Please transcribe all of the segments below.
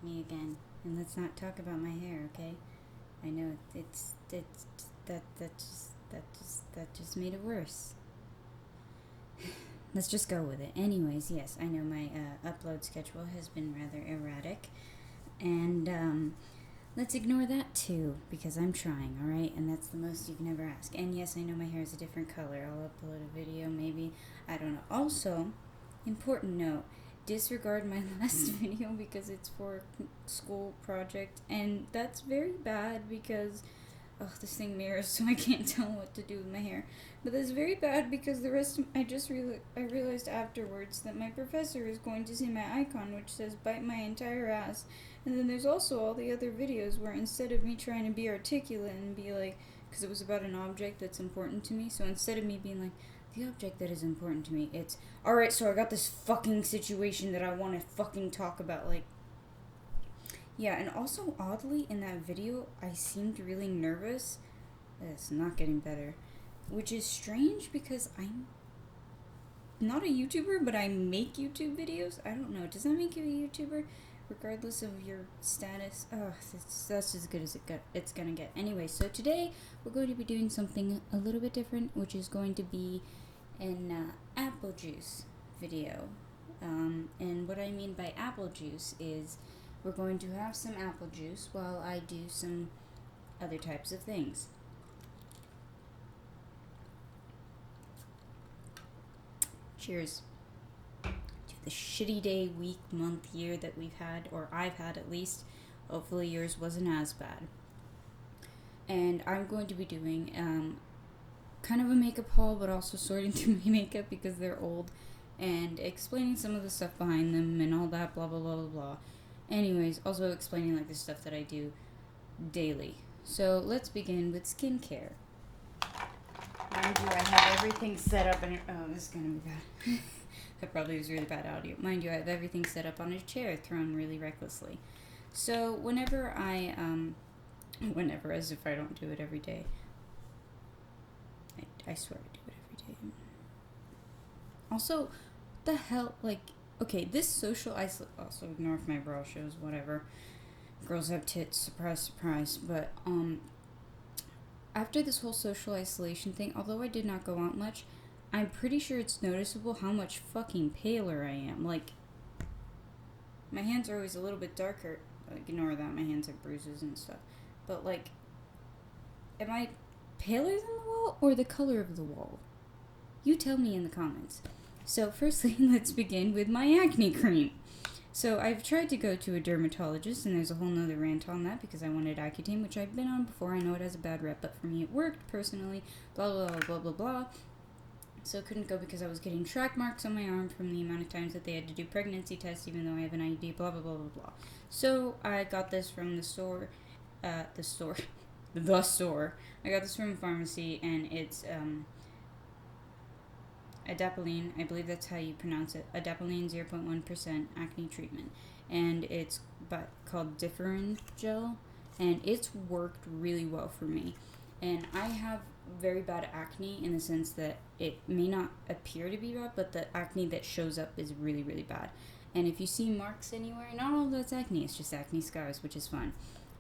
me again, and let's not talk about my hair, okay? I know that just made it worse. Let's just go with it. Anyways, yes, I know my upload schedule has been rather erratic, and let's ignore that too, because I'm trying, alright? And that's the most you can ever ask. And yes, I know my hair is a different color. I'll upload a video, maybe. I don't know. Also, important note, disregard my last video because it's for a school project, and that's very bad because this thing mirrors, so I can't tell what to do with my hair. But that's very bad because the rest I realized afterwards that my professor is going to see my icon which says bite my entire ass. And then there's also all the other videos where instead of me trying to be articulate and be like, because it was about an object that's important to me, so instead of me being like, the object that is important to me, it's, alright, so I got this fucking situation that I want to fucking talk about, like, yeah. And also, oddly, in that video, I seemed really nervous. It's not getting better. Which is strange because I'm not a YouTuber, but I make YouTube videos. I don't know. Does that make you a YouTuber? Regardless of your status. That's as good as it's gonna get. Anyway, so today we're going to be doing something a little bit different, which is going to be an apple juice video. And what I mean by apple juice is we're going to have some apple juice while I do some other types of things. Cheers to the shitty day, week, month, year that we've had, or I've had at least. Hopefully yours wasn't as bad. And I'm going to be doing kind of a makeup haul, but also sorting through my makeup because they're old, and explaining some of the stuff behind them and all that, blah, blah, blah, blah, blah. Anyways, also explaining like the stuff that I do daily. So let's begin with skincare. Mind you, I have everything set up and this is gonna be bad. That probably was really bad audio. Mind you, I have everything set up on a chair thrown really recklessly. So whenever as if I don't do it every day. I swear I do it every day. Also, the hell, like, okay, this social isolation, also ignore if my bra shows, whatever. Girls have tits, surprise, surprise. But, after this whole social isolation thing, although I did not go out much, I'm pretty sure it's noticeable how much fucking paler I am. Like, my hands are always a little bit darker. Ignore that, my hands have bruises and stuff. But, like, am I paler than the wall or the color of the wall? You tell me in the comments. So, firstly, let's begin with my acne cream. So, I've tried to go to a dermatologist, and there's a whole nother rant on that because I wanted Accutane, which I've been on before. I know it has a bad rep, but for me it worked personally. Blah, blah, blah, blah, blah, blah. So, couldn't go because I was getting track marks on my arm from the amount of times that they had to do pregnancy tests, even though I have an IUD, blah, blah, blah, blah, blah. So, I got this from the store. I got this from a pharmacy, and it's, Adapalene, I believe that's how you pronounce it. Adapalene 0.1% acne treatment. And it's called Differin Gel. And it's worked really well for me. And I have very bad acne in the sense that it may not appear to be bad, but the acne that shows up is really, really bad. And if you see marks anywhere, not all that's acne, it's just acne scars, which is fine.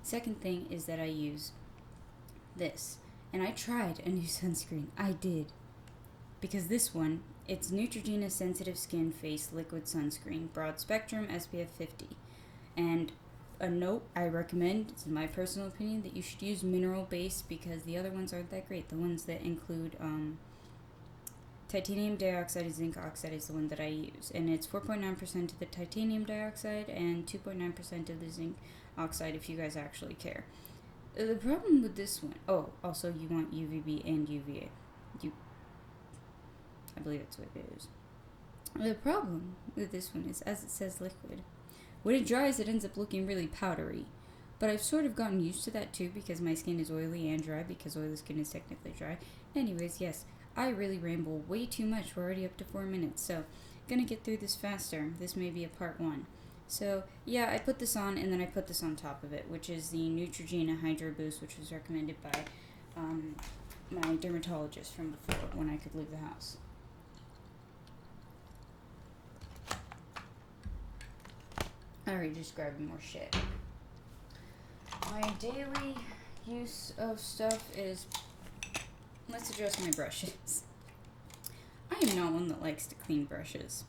Second thing is that I use this. And I tried a new sunscreen. I did. Because this one, it's Neutrogena Sensitive Skin Face Liquid Sunscreen, Broad Spectrum, SPF 50. And a note I recommend, it's my personal opinion, that you should use mineral base because the other ones aren't that great. The ones that include titanium dioxide and zinc oxide is the one that I use. And it's 4.9% of the titanium dioxide and 2.9% of the zinc oxide if you guys actually care. The problem with this one, also you want UVB and UVA. I believe that's what it is. The problem with this one is, as it says liquid, when it dries it ends up looking really powdery. But I've sort of gotten used to that too because my skin is oily and dry because oily skin is technically dry. Anyways, yes, I really ramble way too much. We're already up to 4 minutes, so gonna get through this faster. This may be a part 1. So, yeah, I put this on and then I put this on top of it, which is the Neutrogena Hydro Boost, which was recommended by my dermatologist from before when I could leave the house. I already just grabbed more shit. My daily use of stuff is, let's address my brushes. I am not one that likes to clean brushes.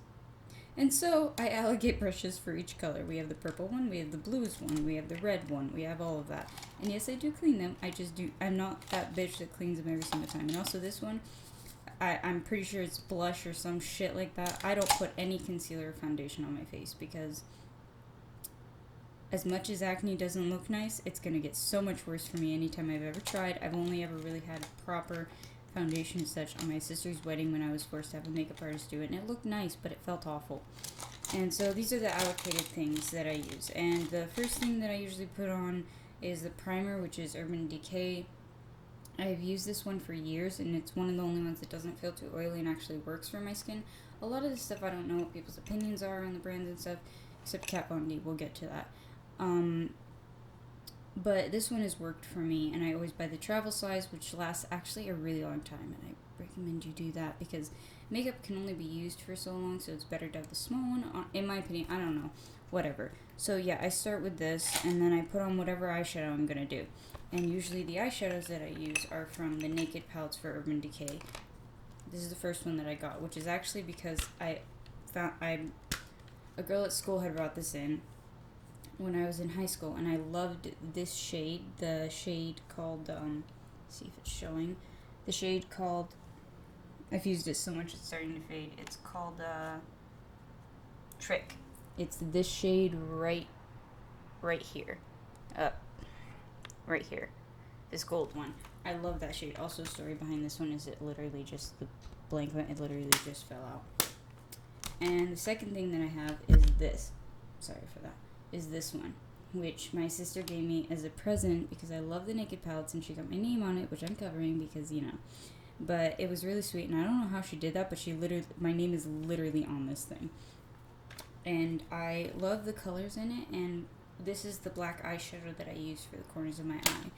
And so I allocate brushes for each color. We have the purple one, we have the blues one, we have the red one, we have all of that. And yes, I do clean them. I'm not that bitch that cleans them every single time. And also this one, I'm pretty sure it's blush or some shit like that. I don't put any concealer or foundation on my face because as much as acne doesn't look nice, it's going to get so much worse for me anytime I've ever tried. I've only ever really had proper foundation and such on my sister's wedding when I was forced to have a makeup artist do it. And it looked nice, but it felt awful. And so these are the allocated things that I use. And the first thing that I usually put on is the primer, which is Urban Decay. I've used this one for years, and it's one of the only ones that doesn't feel too oily and actually works for my skin. A lot of this stuff, I don't know what people's opinions are on the brands and stuff, except Kat Von D. We'll get to that. But this one has worked for me, and I always buy the travel size, which lasts actually a really long time, and I recommend you do that because makeup can only be used for so long, so it's better to have the small one, in my opinion. I don't know, whatever. So yeah, I start with this, and then I put on whatever eyeshadow I'm gonna do. And usually the eyeshadows that I use are from the Naked palettes for Urban Decay. This is the first one that I got, which is actually because a girl at school had brought this in when I was in high school, and I loved this shade, the shade called, see if it's showing, the shade called, I've used it so much it's starting to fade, it's called, Trick. It's this shade right here, right here, this gold one. I love that shade. Also, story behind this one is it literally just, the blank one, it literally just fell out. And the second thing that I have is this, sorry for that, is this one, which my sister gave me as a present because I love the Naked palettes, and she got my name on it, which I'm covering because, you know, but it was really sweet, and I don't know how she did that, but my name is literally on this thing, and I love the colors in it, and this is the black eyeshadow that I use for the corners of my eye,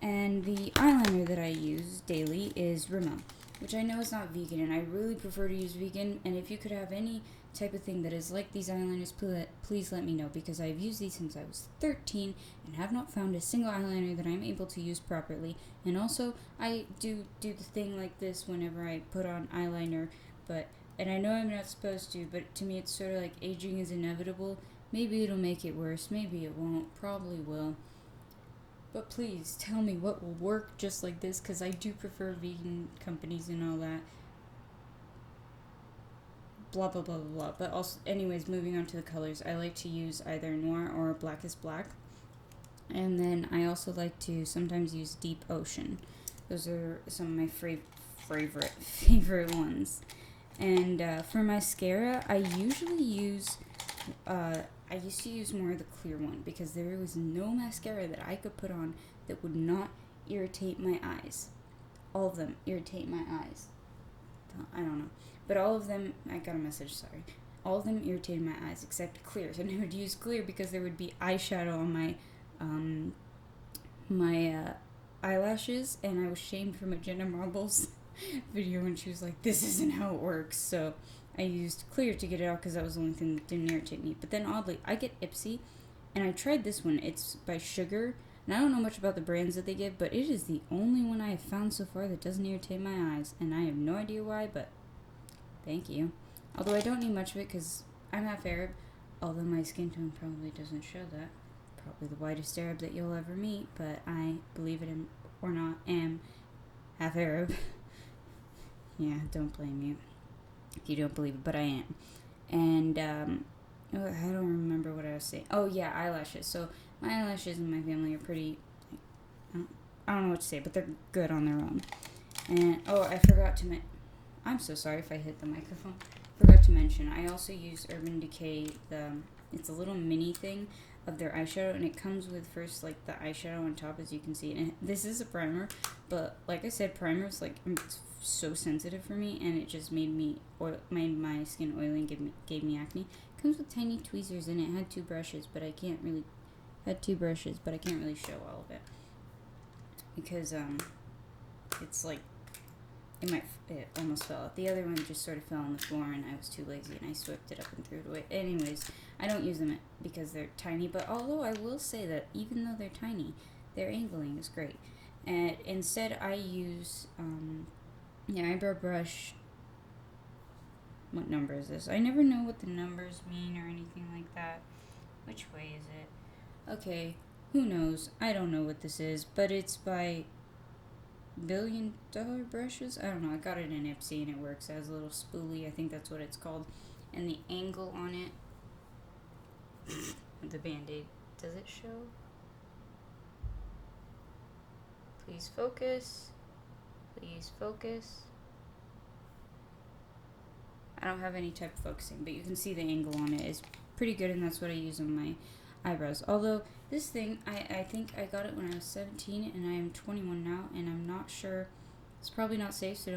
and the eyeliner that I use daily is Rimmel, which I know is not vegan, and I really prefer to use vegan, and if you could have any type of thing that is like these eyeliners, please let me know, because I've used these since I was 13 and have not found a single eyeliner that I'm able to use properly. And also, I do the thing like this whenever I put on eyeliner, and I know I'm not supposed to, but to me it's sort of like aging is inevitable. Maybe it'll make it worse, maybe it won't, probably will. But please tell me what will work just like this, because I do prefer vegan companies and all that. Blah, blah, blah, blah, blah. But also, anyways, moving on to the colors, I like to use either Noir or Blackest Black. And then I also like to sometimes use Deep Ocean. Those are some of my favorite ones. And for mascara, I usually use, I used to use more of the clear one because there was no mascara that I could put on that would not irritate my eyes. All of them irritate my eyes. I don't know. But all of them, I got a message, sorry. All of them irritated my eyes except clear. So I never would use clear because there would be eyeshadow on my eyelashes, and I was shamed for my Jenna Marbles video when she was like, this isn't how it works. So I used clear to get it out because that was the only thing that didn't irritate me. But then oddly, I get Ipsy, and I tried this one. It's by Sugar, and I don't know much about the brands that they give, but it is the only one I have found so far that doesn't irritate my eyes, and I have no idea why, but thank you. Although I don't need much of it because I'm half Arab, although my skin tone probably doesn't show that. Probably the whitest Arab that you'll ever meet, but I, believe it or not, am half Arab. Yeah, don't blame me if you don't believe it, but I am. And, I don't remember what I was saying. Oh, yeah, eyelashes. So, my eyelashes in my family are pretty, I don't know what to say, but they're good on their own. And, I forgot to I'm so sorry if I hit the microphone. Forgot to mention, I also use Urban Decay, it's a little mini thing of their eyeshadow, and it comes with first, like, the eyeshadow on top, as you can see. And this is a primer, but, like I said, primers, like, it's so sensitive for me, and it just made my skin oily and gave me acne. It comes with tiny tweezers, and it had two brushes, but I can't really show all of it. Because, it's, like, it almost fell out. The other one just sort of fell on the floor, and I was too lazy, and I swept it up and threw it away. Anyways, I don't use them because they're tiny, but although I will say that even though they're tiny, their angling is great. And instead, I use the eyebrow brush. What number is this? I never know what the numbers mean or anything like that. Which way is it? Okay, who knows? I don't know what this is, but it's by $1 Billion Brushes. I don't know. I got it in Ipsy and it works as a little spoolie. I think that's what it's called. And the angle on it, the band-aid, does it show? Please focus. Please focus. I don't have any type of focusing, but you can see the angle on it is pretty good, and that's what I use on my eyebrows. Although this thing, I think I got it when I was 17, and I am 21 now, and I'm not sure. It's probably not safe, so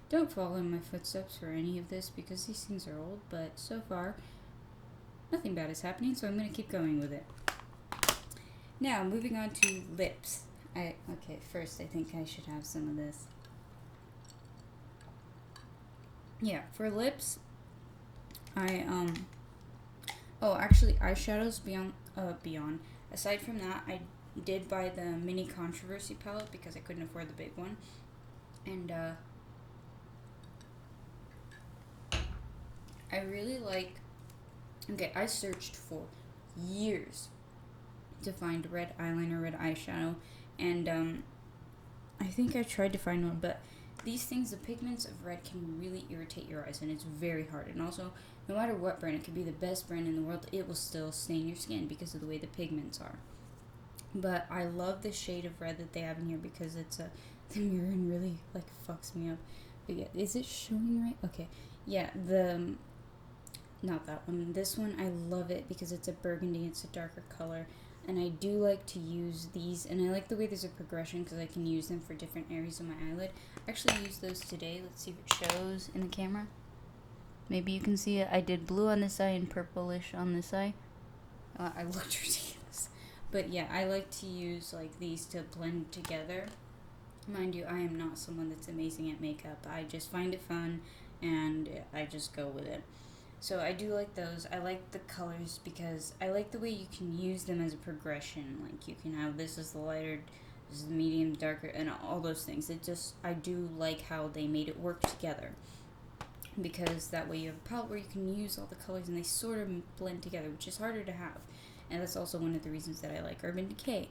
don't follow in my footsteps for any of this, because these things are old, but so far, nothing bad is happening, so I'm going to keep going with it. Now, moving on to lips. First I think I should have some of this. Yeah, for lips, actually, eyeshadows beyond. Aside from that, I did buy the mini Controversy palette because I couldn't afford the big one. And, I really like, I searched for years to find red eyeliner, red eyeshadow, and, I think I tried to find one, but these things, the pigments of red can really irritate your eyes, and it's very hard. And also, no matter what brand, it could be the best brand in the world, it will still stain your skin because of the way the pigments are. But I love the shade of red that they have in here because it's the mirroring really fucks me up. But yeah, is it showing right? Okay, yeah, not that one. This one, I love it because it's a burgundy. It's a darker color. And I do like to use these, and I like the way there's a progression because I can use them for different areas of my eyelid. I actually used those today. Let's see if it shows in the camera. Maybe you can see it. I did blue on this eye and purplish on this eye. I looked ridiculous. But yeah, I like to use these to blend together. Mind you, I am not someone that's amazing at makeup. I just find it fun, and I just go with it. So I do like those. I like the colors because I like the way you can use them as a progression. Like you can have this as the lighter, this is the medium, darker, and all those things. I do like how they made it work together. Because that way you have a palette where you can use all the colors and they sort of blend together, which is harder to have. And that's also one of the reasons that I like Urban Decay.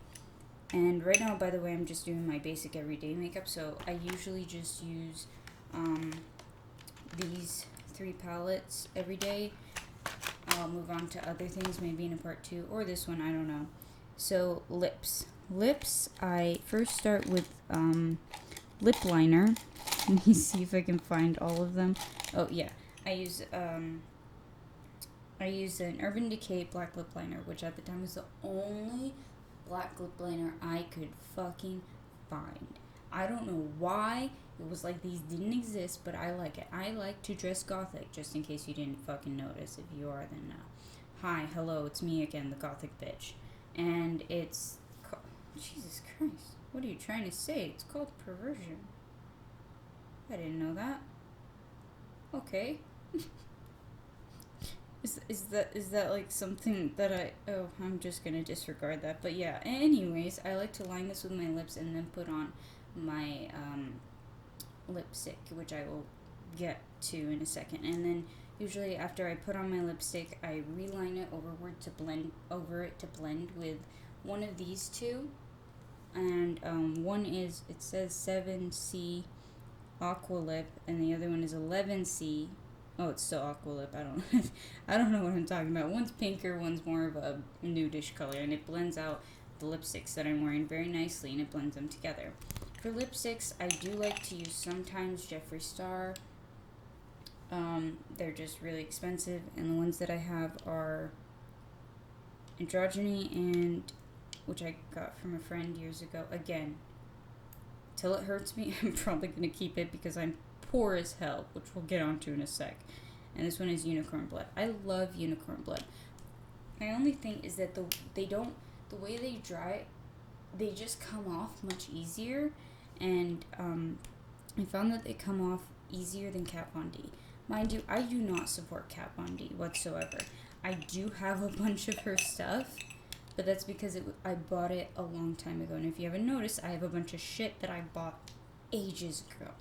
And right now, by the way, I'm just doing my basic everyday makeup. So I usually just use these 3 palettes every day. I'll move on to other things maybe in a part 2 or this one, I don't know. So lips, I first start with lip liner. Let me see if I can find all of them. Oh yeah, I use an Urban Decay black lip liner, which at the time was the only black lip liner I could fucking find. I don't know why. It was like these didn't exist, but I like it. I like to dress gothic, just in case you didn't fucking notice. If you are, then no. Hi, hello, it's me again, the gothic bitch. And it's... Jesus Christ. What are you trying to say? It's called Perversion. I didn't know that. Okay. Is that like something that I'm just gonna disregard that. But yeah, anyways, I like to line this with my lips and then put on my lipstick, which I will get to in a second. And then usually after I put on my lipstick, I reline it over it to blend with one of these two. And one is, it says 7C Aqua Lip, and the other one is 11C. Oh, it's still Aqua Lip. I don't know what I'm talking about. One's pinker, one's more of a nudish color, and it blends out the lipsticks that I'm wearing very nicely, and it blends them together. For lipsticks, I do like to use sometimes Jeffree Star. They're just really expensive, and the ones that I have are Androgyny, and which I got from a friend years ago. Again, till it hurts me, I'm probably going to keep it because I'm poor as hell, which we'll get onto in a sec. And this one is Unicorn Blood. I love Unicorn Blood. My only thing is that the way they dry, they just come off much easier, and I found that they come off easier than Kat Von D. Mind you, I do not support Kat Von D whatsoever. I do have a bunch of her stuff, but that's because I bought it a long time ago. And if you haven't noticed, I have a bunch of shit that I bought ages ago.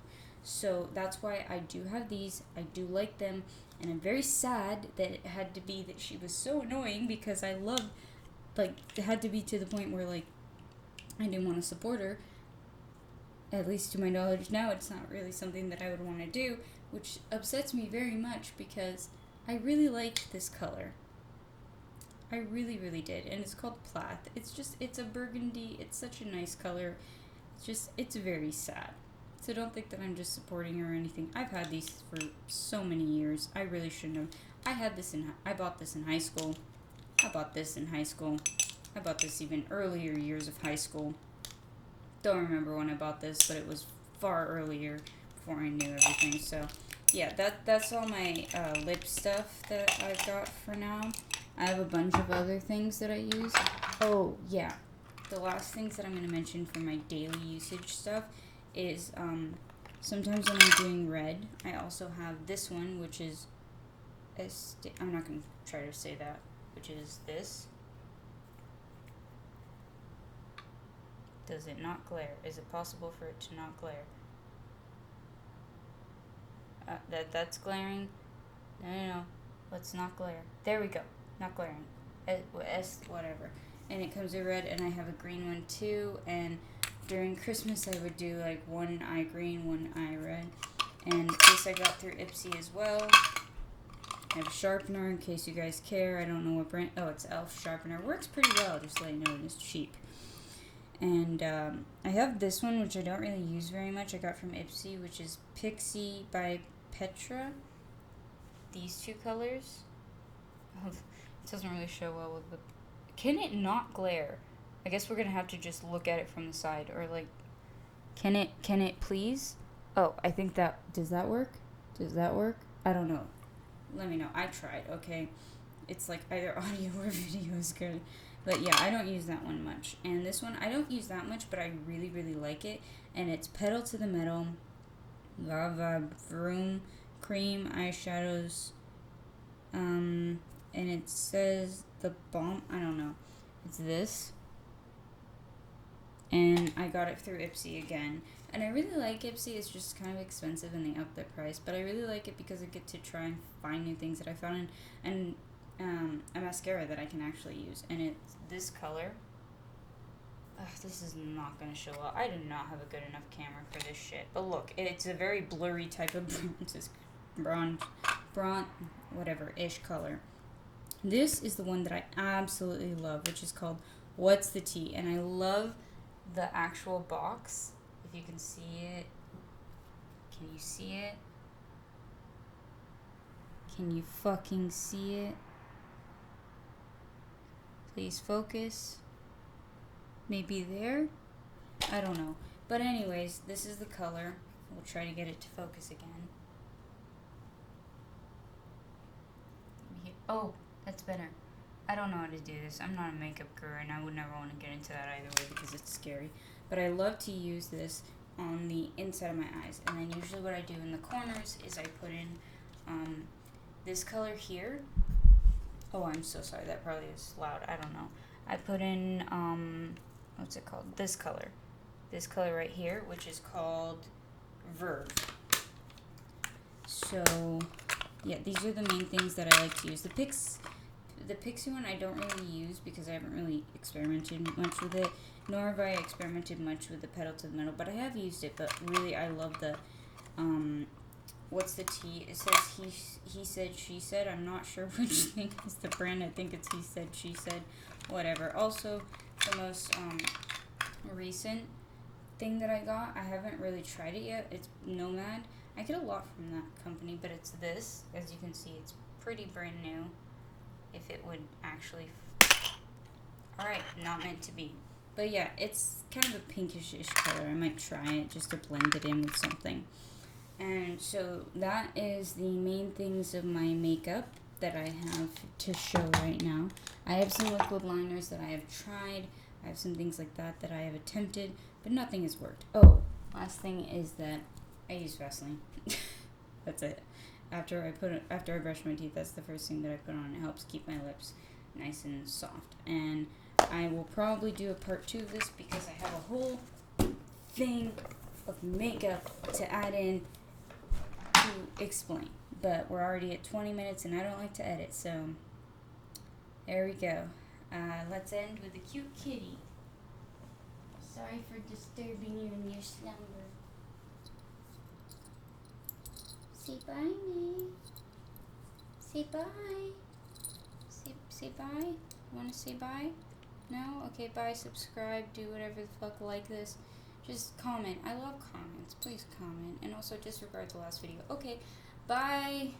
So that's why I do have these. I do like them. And I'm very sad that it had to be that she was so annoying, because I love, like, it had to be to the point where, like, I didn't want to support her. At least to my knowledge now, it's not really something that I would want to do, which upsets me very much because I really liked this color. I really, really did. And it's called Plath. It's a burgundy. It's such a nice color. It's very sad. So don't think that I'm just supporting her or anything. I've had these for so many years. I really shouldn't have. I bought this in high school. I bought this in high school. I bought this even earlier years of high school. Don't remember when I bought this, but it was far earlier before I knew everything. So, yeah, that's all my lip stuff that I've got for now. I have a bunch of other things that I use. Oh, yeah. The last things that I'm going to mention for my daily usage stuff is sometimes when I'm doing red, I also have this one, which is, I'm not going to try to say that, which is this. Does it not glare? Is it possible for it to not glare? That's glaring. No. Let's not glare. There we go. Not glaring. Whatever. And it comes in red, and I have a green one too. And during Christmas, I would do like one eye green, one eye red. And this I got through Ipsy as well. I have a sharpener in case you guys care. I don't know what brand. Oh, it's e.l.f. sharpener. Works pretty well, just letting you know, it's cheap. And I have this one, which I don't really use very much. I got from Ipsy, which is Pixie by Petra. These two colors. It doesn't really show well with the... Can it not glare? I guess we're going to have to just look at it from the side. Or, like, can it please? Oh, I think that... Does that work? Does that work? I don't know. Let me know. I tried, okay? It's like either audio or video is good. But yeah, I don't use that one much. And this one, I don't use that much, but I really, really like it. And it's Pedal to the Metal, Lava Vroom Cream Eyeshadows. And it says the bomb, I don't know. It's this. And I got it through Ipsy again. And I really like Ipsy. It's just kind of expensive and they up their price. But I really like it because I get to try and find new things that I found. And a mascara that I can actually use, and it's this color. This is not going to show up. I do not have a good enough camera for this shit. But look, it's a very blurry type of bronze, whatever-ish color. This is the one that I absolutely love, which is called What's the Tea? And I love the actual box. If you can see it. Can you see it? Can you fucking see it? Please focus. Maybe there? I don't know. But anyways, this is the color. We'll try to get it to focus again. Oh, that's better. I don't know how to do this. I'm not a makeup guru, and I would never want to get into that either way because it's scary. But I love to use this on the inside of my eyes. And then usually what I do in the corners is I put in this color here. Oh, I'm so sorry. That probably is loud. I don't know. I put in, what's it called? This color. This color right here, which is called Verve. So, yeah, these are the main things that I like to use. The Pixie one I don't really use because I haven't really experimented much with it, nor have I experimented much with the Pedal to the Metal, but I have used it. But really, I love the, What's the Tea? It says he said, she said. I'm not sure which thing is the brand. I think it's he said, she said, whatever. Also, the most recent thing that I got, I haven't really tried it yet. It's Nomad. I get a lot from that company, but it's this. As you can see, it's pretty brand new. If it would actually... Alright, not meant to be. But yeah, it's kind of a pinkish-ish color. I might try it just to blend it in with something. And so that is the main things of my makeup that I have to show right now. I have some liquid liners that I have tried. I have some things like that that I have attempted, but nothing has worked. Oh, last thing is that I use Vaseline. That's it. After I brush my teeth, that's the first thing that I put on. It helps keep my lips nice and soft. And I will probably do a part 2 of this because I have a whole thing of makeup to add in to explain. But we're already at 20 minutes and I don't like to edit, so there we go. Let's end with a cute kitty. Sorry for disturbing you in your slumber. Say bye, May. Say bye. Say bye. Want to say bye? No? Okay, bye. Subscribe. Do whatever the fuck like this. Just comment. I love comments. Please comment. And also disregard the last video. Okay, bye.